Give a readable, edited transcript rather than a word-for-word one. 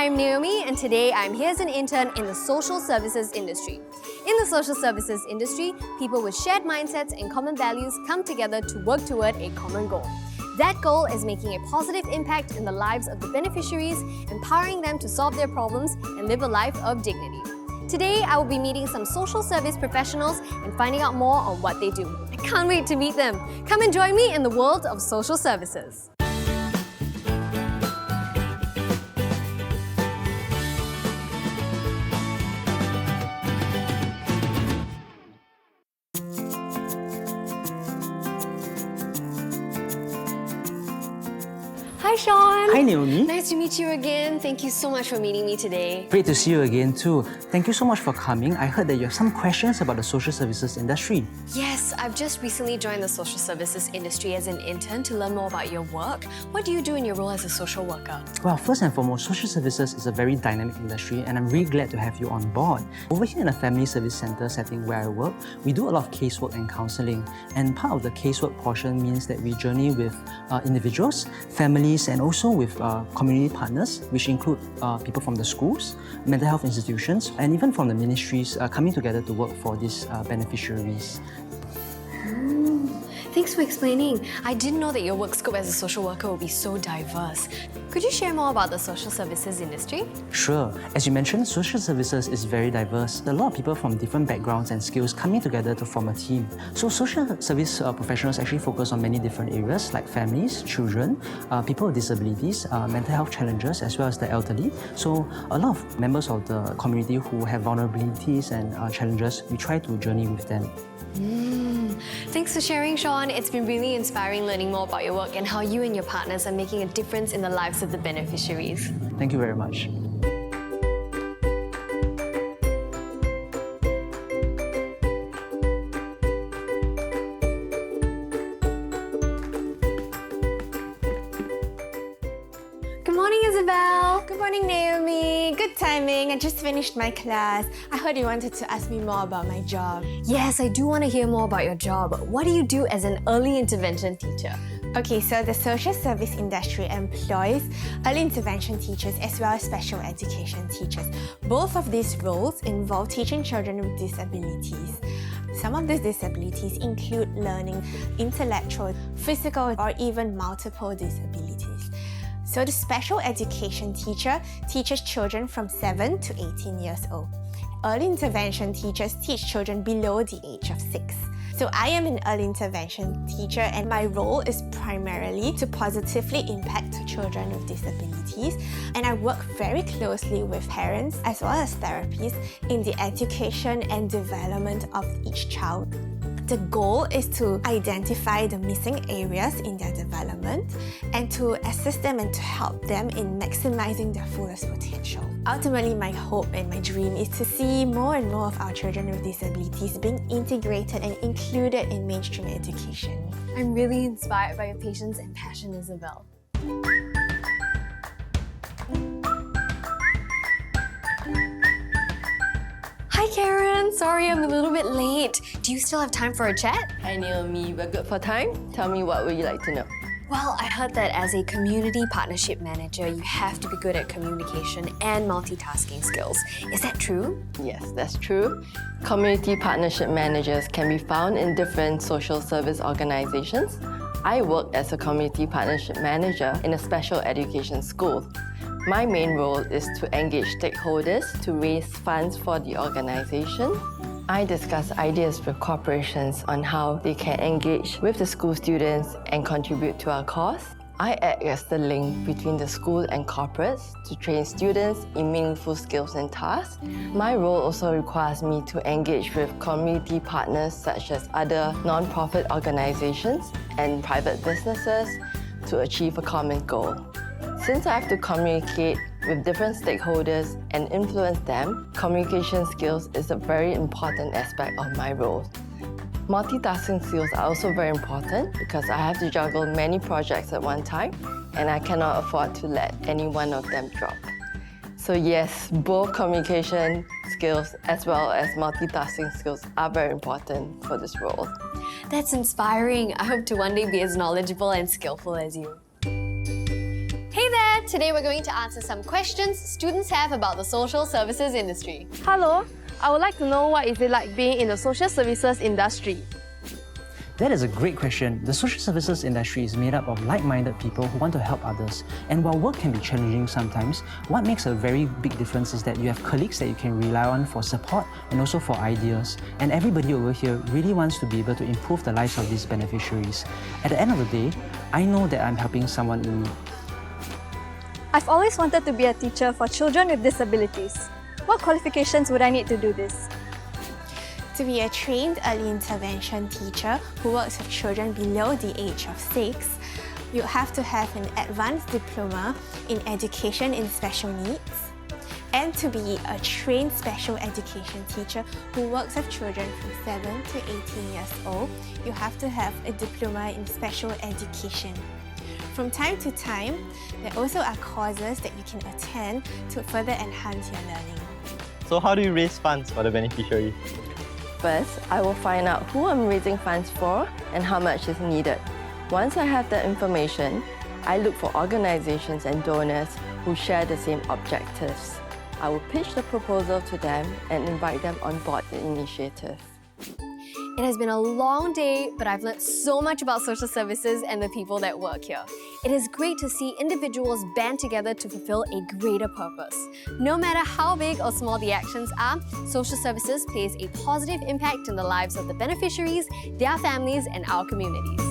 I'm Naomi and today I'm here as an intern in the social services industry. In the social services industry, people with shared mindsets and common values come together to work toward a common goal. That goal is making a positive impact in the lives of the beneficiaries, empowering them to solve their problems and live a life of dignity. Today, I will be meeting some social service professionals and finding out more on what they do. I can't wait to meet them. Come and join me in the world of social services. Hi Sean! Hi Naomi! Nice to meet you again. Thank you so much for meeting me today. Great to see you again too. Thank you so much for coming. I heard that you have some questions about the social services industry. Yes, I've just recently joined the social services industry as an intern to learn more about your work. What do you do in your role as a social worker? Well, first and foremost, social services is a very dynamic industry and I'm really glad to have you on board. Over here in a family service center setting where I work, we do a lot of casework and counselling. And part of the casework portion means that we journey with individuals, families, and also with community partners, which include people from the schools, mental health institutions, and even from the ministries coming together to work for these beneficiaries. Thanks for explaining. I didn't know that your work scope as a social worker would be so diverse. Could you share more about the social services industry? Sure. As you mentioned, social services is very diverse. A lot of people from different backgrounds and skills coming together to form a team. So social service professionals actually focus on many different areas like families, children, people with disabilities, mental health challenges, as well as the elderly. So a lot of members of the community who have vulnerabilities and challenges, we try to journey with them. Thanks for sharing, Sean. It's been really inspiring learning more about your work and how you and your partners are making a difference in the lives of the beneficiaries. Thank you very much. Good morning, Isabel. Good morning, Naomi. Good timing. I just finished my class. I heard you wanted to ask me more about my job. Yes, I do want to hear more about your job. What do you do as an early intervention teacher? Okay, so the social service industry employs early intervention teachers as well as special education teachers. Both of these roles involve teaching children with disabilities. Some of these disabilities include learning, intellectual, physical, or even multiple disabilities. So the special education teacher teaches children from 7 to 18 years old. Early intervention teachers teach children below the age of 6. So I am an early intervention teacher and my role is primarily to positively impact children with disabilities, and I work very closely with parents as well as therapists in the education and development of each child. The goal is to identify the missing areas in their development and to assist them and to help them in maximizing their fullest potential. Ultimately, my hope and my dream is to see more and more of our children with disabilities being integrated and included in mainstream education. I'm really inspired by your patience and passion, Isabel. Hi Karen, sorry I'm a little bit late. Do you still have time for a chat? Hi Naomi, we're good for time. Tell me, what would you like to know? Well, I heard that as a community partnership manager, you have to be good at communication and multitasking skills. Is that true? Yes, that's true. Community partnership managers can be found in different social service organizations. I work as a community partnership manager in a special education school. My main role is to engage stakeholders to raise funds for the organization. I discuss ideas with corporations on how they can engage with the school students and contribute to our cause. I act as the link between the school and corporates to train students in meaningful skills and tasks. My role also requires me to engage with community partners such as other non-profit organizations and private businesses to achieve a common goal. Since I have to communicate with different stakeholders and influence them, communication skills is a very important aspect of my role. Multitasking skills are also very important because I have to juggle many projects at one time and I cannot afford to let any one of them drop. So yes, both communication skills as well as multitasking skills are very important for this role. That's inspiring. I hope to one day be as knowledgeable and skillful as you. Hey there! today we're going to answer some questions students have about the social services industry. Hello, I would like to know what is it like being in the social services industry. That is a great question. The social services industry is made up of like-minded people who want to help others. And while work can be challenging sometimes, what makes a very big difference is that you have colleagues that you can rely on for support and also for ideas. And everybody over here really wants to be able to improve the lives of these beneficiaries. At the end of the day, I know that I'm helping someone in need. I've always wanted to be a teacher for children with disabilities. What qualifications would I need to do this? To be a trained early intervention teacher who works with children below the age of 6, you have to have an advanced diploma in education in special needs. And to be a trained special education teacher who works with children from 7 to 18 years old, you have to have a diploma in special education. From time to time, there also are courses that you can attend to further enhance your learning. So how do you raise funds for the beneficiary? First, I will find out who I'm raising funds for and how much is needed. Once I have that information, I look for organizations and donors who share the same objectives. I will pitch the proposal to them and invite them on board the initiative. It has been a long day, but I've learned so much about social services and the people that work here. It is great to see individuals band together to fulfill a greater purpose. No matter how big or small the actions are, social services plays a positive impact in the lives of the beneficiaries, their families, and our communities.